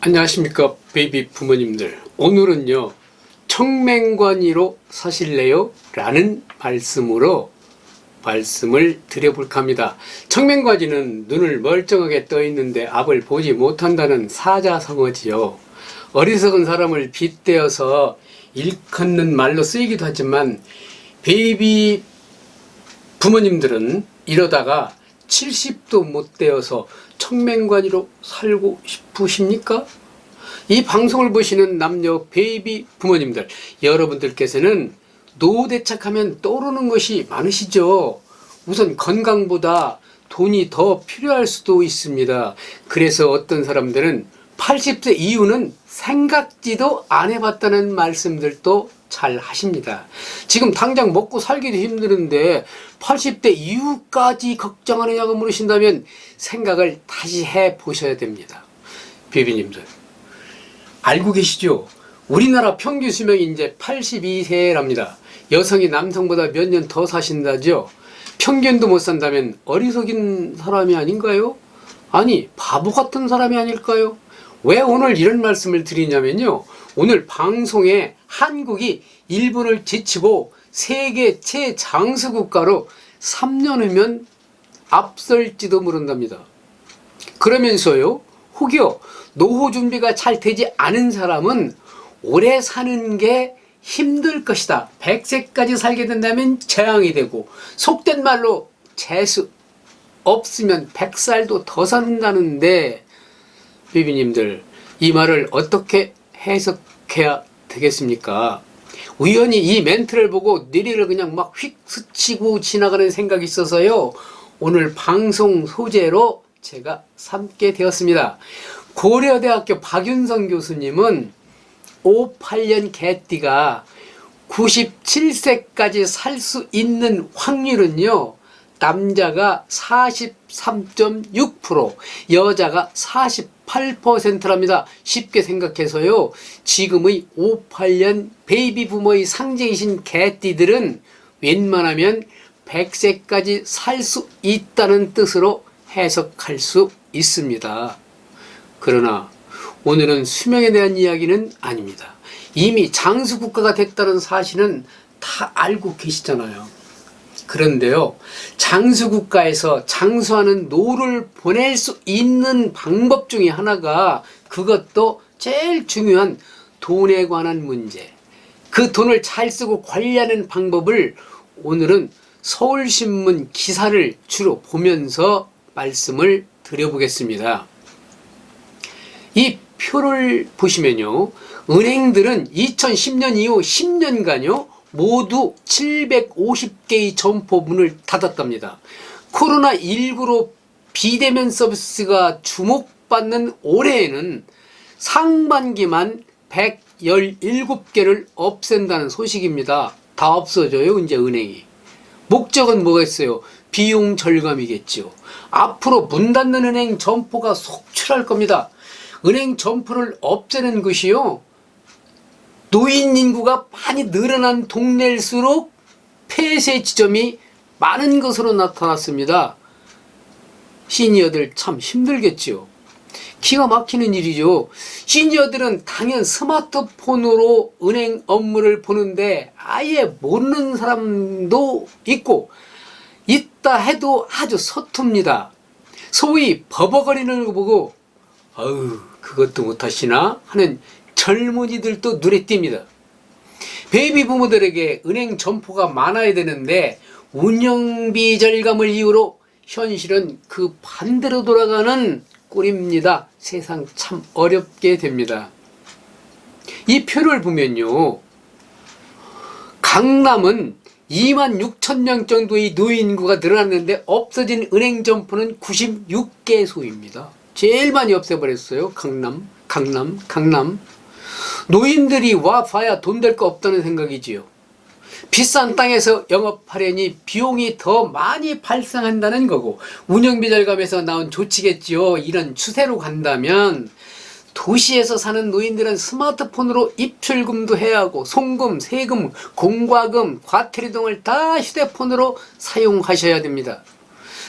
안녕하십니까 베이비 부모님들. 오늘은요 청맹관이로 사실래요? 라는 말씀을 드려볼까 합니다. 청맹관이는 눈을 멀쩡하게 떠 있는데 앞을 보지 못한다는 사자성어지요. 어리석은 사람을 빗대어서 일컫는 말로 쓰이기도 하지만 베이비 부모님들은 이러다가 70도 못 되어서 청맹관이로 살고 싶으십니까? 이 방송을 보시는 남녀 베이비 부모님들, 여러분들께서는 노후대책하면 떠오르는 것이 많으시죠. 우선 건강보다 돈이 더 필요할 수도 있습니다. 그래서 어떤 사람들은 80세 이후는 생각지도 안 해봤다는 말씀들도 잘 하십니다. 지금 당장 먹고 살기도 힘드는데 80대 이후까지 걱정하느냐고 물으신다면 생각을 다시 해보셔야 됩니다. 베이비님들, 알고 계시죠? 우리나라 평균 수명이 이제 82세랍니다. 여성이 남성보다 몇 년 더 사신다죠? 평균도 못 산다면 어리석인 사람이 아닌가요? 아니, 바보 같은 사람이 아닐까요? 왜 오늘 이런 말씀을 드리냐면요, 오늘 방송에 한국이 일본을 제치고 세계 최장수 국가로 3년 후면 앞설지도 모른답니다. 그러면서요, 혹여 노후 준비가 잘 되지 않은 사람은 오래 사는 게 힘들 것이다. 100세까지 살게 된다면 재앙이 되고, 속된 말로 재수 없으면 100살도 더 산다는데, 비비님들, 이 말을 어떻게 해석해야 되겠습니까? 우연히 이 멘트를 보고 뇌리를 그냥 막 휙 스치고 지나가는 생각이 있어서요, 오늘 방송 소재로 제가 삼게 되었습니다. 고려대학교 박윤성 교수님은 58년 개띠가 97세까지 살 수 있는 확률은요, 남자가 43.6%, 여자가 48%랍니다. 쉽게 생각해서요, 지금의 58년 베이비 부모의 상징이신 개띠들은 웬만하면 100세까지 살 수 있다는 뜻으로 해석할 수 있습니다. 그러나 오늘은 수명에 대한 이야기는 아닙니다. 이미 장수 국가가 됐다는 사실은 다 알고 계시잖아요. 그런데요, 장수 국가에서 장수하는 노를 보낼 수 있는 방법 중에 하나가, 그것도 제일 중요한 돈에 관한 문제, 그 돈을 잘 쓰고 관리하는 방법을 오늘은 서울신문 기사를 주로 보면서 말씀을 드려보겠습니다. 이 표를 보시면요, 은행들은 2010년 이후 10년간요 모두 750개의 점포 문을 닫았답니다. 코로나19로 비대면 서비스가 주목받는 올해에는 상반기만 117개를 없앤다는 소식입니다. 다 없어져요, 이제 은행이. 목적은 뭐겠어요? 비용 절감이겠죠. 앞으로 문 닫는 은행 점포가 속출할 겁니다. 은행 점포를 없애는 것이요, 노인 인구가 많이 늘어난 동네일수록 폐쇄 지점이 많은 것으로 나타났습니다. 시니어들 참 힘들겠죠. 기가 막히는 일이죠. 시니어들은 당연 스마트폰으로 은행 업무를 보는데 아예 모르는 사람도 있고, 있다 해도 아주 서툽니다. 소위 버벅거리는 거 보고 아유, 그것도 못하시나 하는 젊은이들도 눈에 띕니다. 베이비 부모들에게 은행 점포가 많아야 되는데 운영비 절감을 이유로 현실은 그 반대로 돌아가는 꼴입니다. 세상 참 어렵게 됩니다. 이 표를 보면요, 강남은 26,000명 정도의 노인 인구가 늘어났는데 없어진 은행 점포는 96개소입니다. 제일 많이 없애버렸어요. 강남. 노인들이 와봐야 돈 될 거 없다는 생각이지요. 비싼 땅에서 영업하려니 비용이 더 많이 발생한다는 거고, 운영비 절감에서 나온 조치겠지요. 이런 추세로 간다면 도시에서 사는 노인들은 스마트폰으로 입출금도 해야 하고, 송금, 세금, 공과금, 과태료 등을 다 휴대폰으로 사용하셔야 됩니다.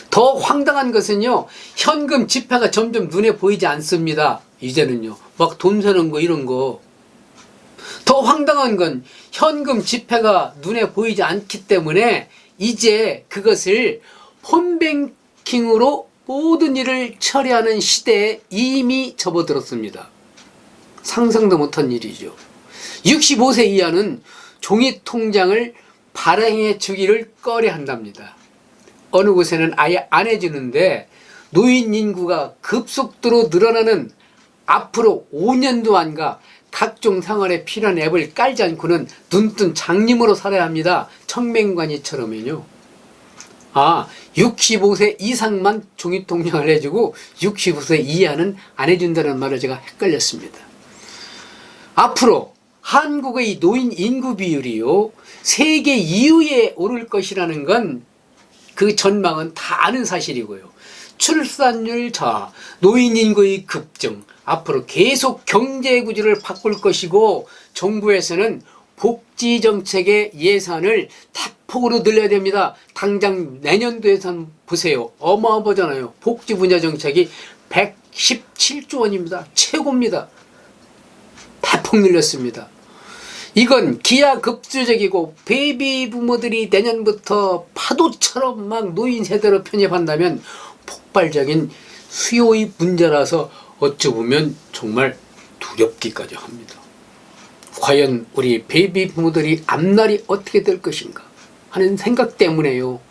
더 황당한 것은요, 현금 지폐가 점점 눈에 보이지 않습니다. 이제는요. 막 돈 세는 거 이런 거. 더 황당한 건 현금 지폐가 눈에 보이지 않기 때문에 이제 그것을 폰뱅킹으로 모든 일을 처리하는 시대에 이미 접어들었습니다. 상상도 못한 일이죠. 65세 이하는 종이 통장을 발행해 주기를 꺼려한답니다. 어느 곳에는 아예 안 해주는데 노인 인구가 급속도로 늘어나는 앞으로 5년도 안가 각종 생활에 필요한 앱을 깔지 않고는 눈뜬 장님으로 살아야 합니다. 청맹관이처럼요. 65세 이상만 종이통장을 해주고 65세 이하는 안 해준다는 말을 제가 헷갈렸습니다. 앞으로 한국의 노인 인구 비율이요, 세계 2위에 오를 것이라는 건 그 전망은 다 아는 사실이고요. 출산율 저하, 노인 인구의 급증, 앞으로 계속 경제 구조를 바꿀 것이고 정부에서는 복지 정책의 예산을 대폭으로 늘려야 됩니다. 당장 내년도 예산 보세요. 어마어마하잖아요. 복지 분야 정책이 117조 원입니다. 최고입니다. 대폭 늘렸습니다. 이건 기하급수적이고 베이비 부모들이 내년부터 파도처럼 막 노인 세대로 편입한다면 폭발적인 수요의 문제라서 어찌 보면 정말 두렵기까지 합니다. 과연 우리 베이비 부모들이 앞날이 어떻게 될 것인가 하는 생각 때문에요.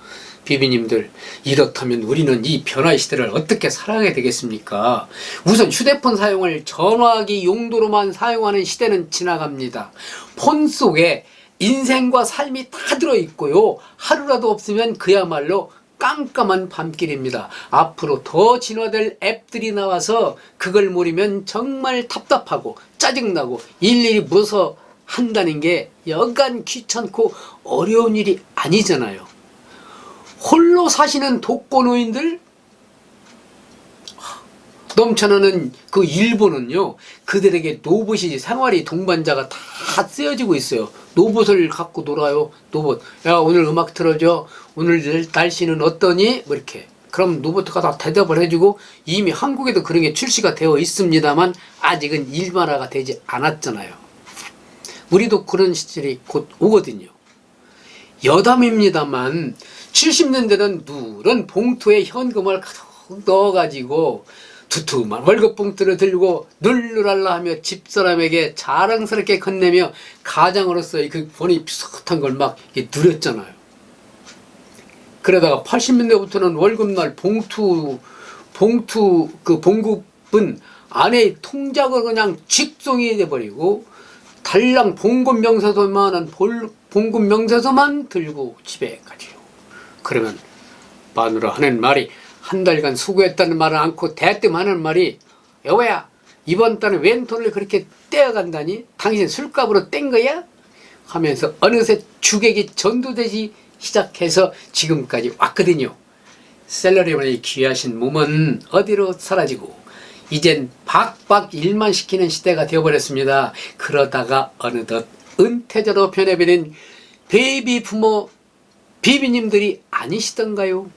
비비님들, 이렇다면 우리는 이 변화의 시대를 어떻게 살아가야 되겠습니까? 우선 휴대폰 사용을 전화기 용도로만 사용하는 시대는 지나갑니다. 폰 속에 인생과 삶이 다 들어있고요. 하루라도 없으면 그야말로 깜깜한 밤길입니다. 앞으로 더 진화될 앱들이 나와서 그걸 모르면 정말 답답하고 짜증나고 일일이 물어서 한다는 게 여간 귀찮고 어려운 일이 아니잖아요. 홀로 사시는 독거노인들 넘쳐나는 그 일본은요, 그들에게 로봇이 생활이 동반자가 다 쓰여지고 있어요. 로봇을 갖고 놀아요. 로봇. 야, 오늘 음악 틀어줘. 오늘 날씨는 어떠니? 뭐 이렇게. 그럼 로봇가 다 대답을 해주고, 이미 한국에도 그런 게 출시가 되어 있습니다만 아직은 일반화가 되지 않았잖아요. 우리도 그런 시절이 곧 오거든요. 여담입니다만 70년대는 누런 봉투에 현금을 가득 넣어가지고 두툼한 월급 봉투를 들고 룰루랄라 하며 집사람에게 자랑스럽게 건네며 가장으로서의 그 본이 비슷한 걸 막 누렸잖아요. 그러다가 80년대부터는 월급날 봉투 그 봉급은 안에 통장으로 그냥 직송이 돼버리고 달랑 봉급 명세서만한 봉급 명세서만 들고 집에 가지요. 그러면 마누라 하는 말이, 한 달간 수고했다는 말은 않고 대뜸 하는 말이, 여보야, 이번 달에 웬 돈을 그렇게 떼어간다니? 당신 술값으로 뗀 거야? 하면서 어느새 주객이 전도되기 시작해서 지금까지 왔거든요. 셀러리만이 귀하신 몸은 어디로 사라지고 이젠 박박 일만 시키는 시대가 되어버렸습니다. 그러다가 어느덧 은퇴자로 변해버린 베이비 부모 비비님들이 아니시던가요?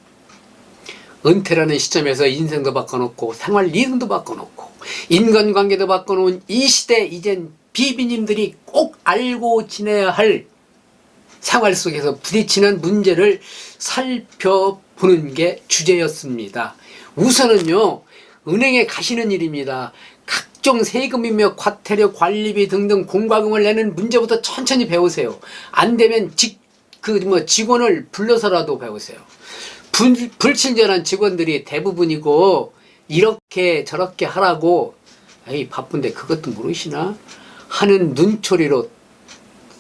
은퇴라는 시점에서 인생도 바꿔놓고 생활 리듬도 바꿔놓고 인간관계도 바꿔놓은 이 시대, 이젠 비비님들이 꼭 알고 지내야 할 생활 속에서 부딪히는 문제를 살펴보는 게 주제였습니다. 우선은요, 은행에 가시는 일입니다. 각종 세금이며 과태료, 관리비 등등 공과금을 내는 문제부터 천천히 배우세요. 안 되면 직원을 불러서라도 배우세요. 불친절한 직원들이 대부분이고, 이렇게 저렇게 하라고, 에이 바쁜데 그것도 모르시나? 하는 눈초리로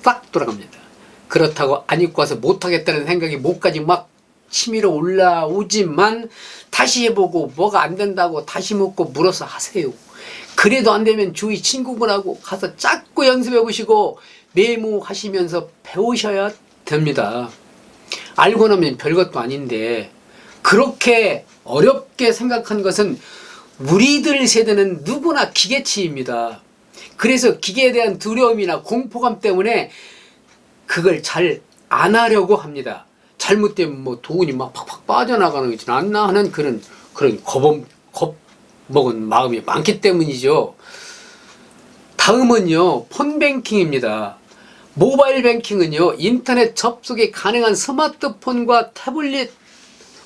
싹 돌아갑니다. 그렇다고 안 입고 와서 못하겠다는 생각이 목까지 막 치밀어 올라오지만 다시 해보고 뭐가 안 된다고 다시 묻고 물어서 하세요. 그래도 안 되면 주위 친구분하고 가서 짝고 연습해 보시고 메모하시면서 배우셔야 됩니다. 알고 나면 별것도 아닌데 그렇게 어렵게 생각한 것은 우리들 세대는 누구나 기계치입니다. 그래서 기계에 대한 두려움이나 공포감 때문에 그걸 잘 안 하려고 합니다. 잘못되면 뭐 돈이 막 팍팍 빠져나가는 거지 않나 하는 그런 먹은 마음이 많기 때문이죠. 다음은요, 폰뱅킹입니다. 모바일 뱅킹은요, 인터넷 접속이 가능한 스마트폰과 태블릿,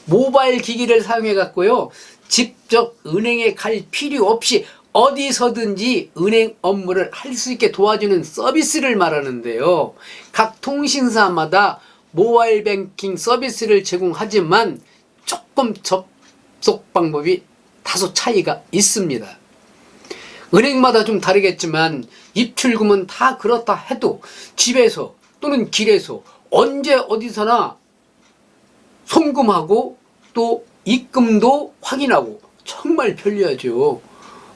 모바일 기기를 사용해 갖고요, 직접 은행에 갈 필요 없이 어디서든지 은행 업무를 할 수 있게 도와주는 서비스를 말하는데요. 각 통신사마다 모바일 뱅킹 서비스를 제공하지만 조금 접속 방법이 다소 차이가 있습니다. 은행마다 좀 다르겠지만 입출금은 다 그렇다 해도 집에서 또는 길에서 언제 어디서나 송금하고 또 입금도 확인하고 정말 편리하죠.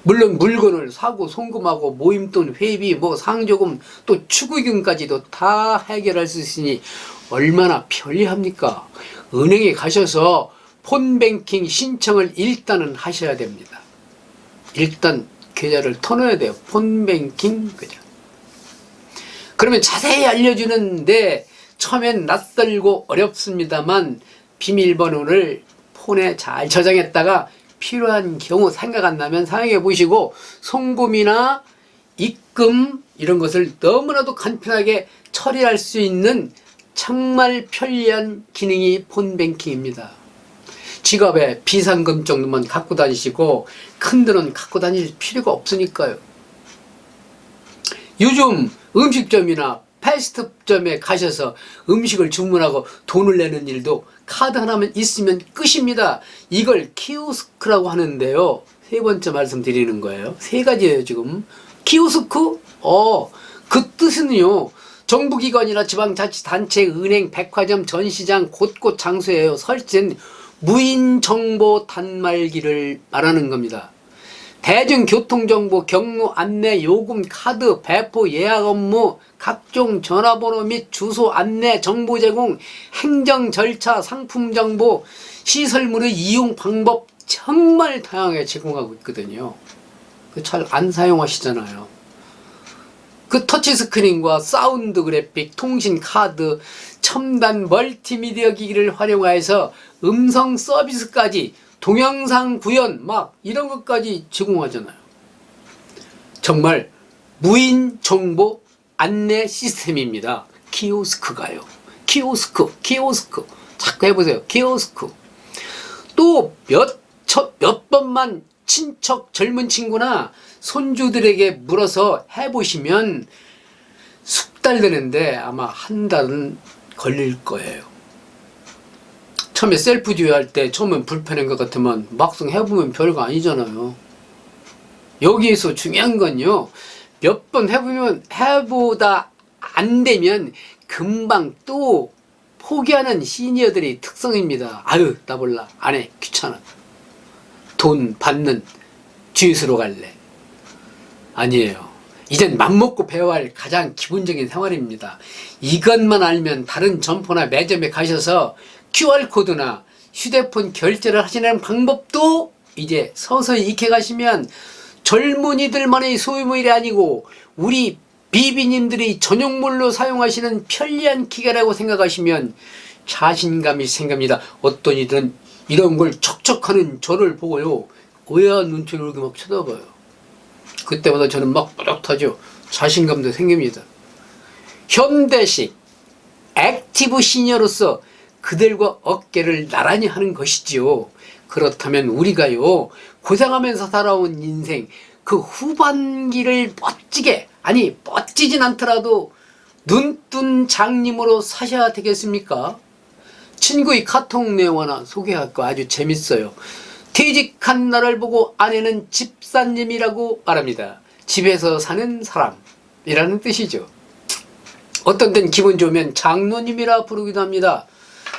물론 물건을 사고 송금하고 모임돈 회비 뭐 상조금 또 축의금까지도 다 해결할 수 있으니 얼마나 편리합니까? 은행에 가셔서 폰뱅킹 신청을 일단은 하셔야 됩니다. 일단 계좌를 터놓아야 돼요. 폰뱅킹 계좌. 그러면 자세히 알려주는데 처음엔 낯설고 어렵습니다만 비밀번호를 폰에 잘 저장했다가 필요한 경우 생각 안 나면 사용해 보시고 송금이나 입금 이런 것을 너무나도 간편하게 처리할 수 있는 정말 편리한 기능이 폰뱅킹입니다. 지갑에 비상금 정도만 갖고 다니시고 큰 돈은 갖고 다닐 필요가 없으니까요. 요즘 음식점이나 패스트점에 가셔서 음식을 주문하고 돈을 내는 일도 카드 하나만 있으면 끝입니다. 이걸 키오스크라고 하는데요. 세 번째 말씀드리는 거예요. 세 가지예요 지금. 키오스크? 그 뜻은요, 정부기관이나 지방자치단체, 은행, 백화점, 전시장 곳곳 장소에 설치된 무인정보 단말기를 말하는 겁니다. 대중교통정보, 경로 안내, 요금, 카드, 배포, 예약 업무, 각종 전화번호 및 주소 안내, 정보 제공, 행정 절차, 상품 정보, 시설물의 이용 방법 정말 다양하게 제공하고 있거든요. 잘 안 사용하시잖아요. 그 터치스크린과 사운드 그래픽, 통신 카드, 첨단 멀티미디어 기기를 활용해서 음성 서비스까지 동영상 구현 막 이런 것까지 제공하잖아요. 정말 무인 정보 안내 시스템입니다. 키오스크가요. 키오스크. 자꾸 해보세요. 키오스크. 또 몇 번만 친척 젊은 친구나 손주들에게 물어서 해보시면 숙달 되는데 아마 한 달은 걸릴 거예요. 처음에 셀프 주유할 때 처음엔 불편한 것 같으면 막상 해보면 별거 아니잖아요. 여기에서 중요한 건요, 몇 번 해보다 안 되면 금방 또 포기하는 시니어들의 특성입니다. 아유, 나 몰라. 안 해. 귀찮아. 돈 받는 주유소로 갈래. 아니에요. 이젠 맘먹고 배워야 할 가장 기본적인 생활입니다. 이것만 알면 다른 점포나 매점에 가셔서 QR코드나 휴대폰 결제를 하시는 방법도 이제 서서히 익혀가시면 젊은이들만의 소유물이 아니고 우리 비비님들이 전용물로 사용하시는 편리한 기계라고 생각하시면 자신감이 생깁니다. 어떤 이들은 이런 걸 척척하는 저를 보고요, 의아한 눈초리로 이렇게 막 쳐다봐요. 그때마다 저는 막 뿌듯하죠. 자신감도 생깁니다. 현대식 액티브 시니어로서 그들과 어깨를 나란히 하는 것이지요. 그렇다면 우리가요, 고생하면서 살아온 인생 그 후반기를 멋지게, 아니 멋지진 않더라도 눈뜬 장님으로 사셔야 되겠습니까? 친구의 카톡 내용 하나 소개할거 아주 재밌어요. 퇴직한 나를 보고 아내는 집사님이라고 말합니다. 집에서 사는 사람이라는 뜻이죠. 어떤 땐 기분 좋으면 장로님이라 부르기도 합니다.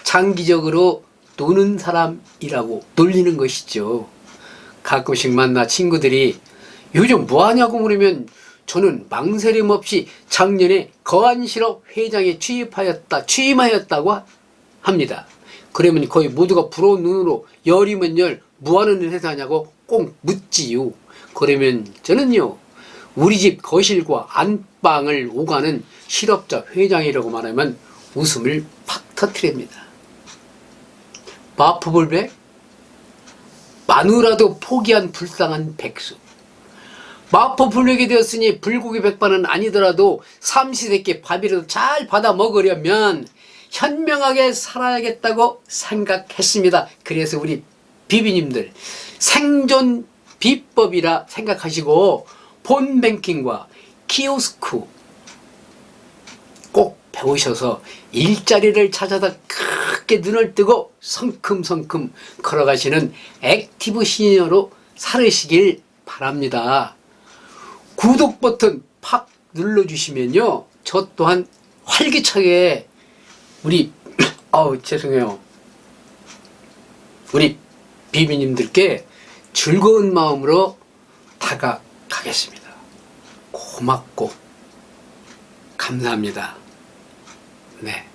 장기적으로 노는 사람이라고 놀리는 것이죠. 가끔씩 만나 친구들이 요즘 뭐하냐고 물으면 저는 망설임 없이 작년에 거안실업 회장에 취임하였다고 합니다. 그러면 거의 모두가 부러운 눈으로 열이면 열, 뭐하는 일 해서 하냐고 꼭 묻지요. 그러면 저는요, 우리 집 거실과 안방을 오가는 실업자 회장이라고 말하면 웃음을 팍 터뜨립니다. 마포불백? 마누라도 포기한 불쌍한 백수. 마포 분역이 되었으니 불고기 백반은 아니더라도 삼시세끼 밥이라도 잘 받아 먹으려면 현명하게 살아야겠다고 생각했습니다. 그래서 우리 비비님들 생존 비법이라 생각하시고 폰뱅킹과 키오스크 꼭 배우셔서 일자리를 찾아다 크게 눈을 뜨고 성큼성큼 걸어가시는 액티브 시니어로 살으시길 바랍니다. 구독 버튼 팍 눌러주시면요, 저 또한 활기차게 우리 죄송해요, 우리 비비님들께 즐거운 마음으로 다가가겠습니다. 고맙고 감사합니다. 네.